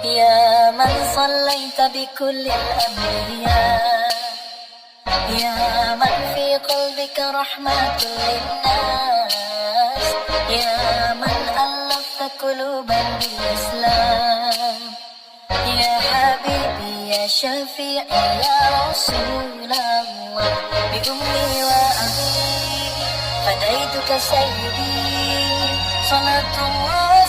يا من صليت بكل الأنبياء، يا من في قلبك رحمة للناس، يا من ألفت قلوبا بالإسلام، يا حبيبي يا شفيعي يا رسول الله، بأمي وأبي فديتك سيدي، صلاة الله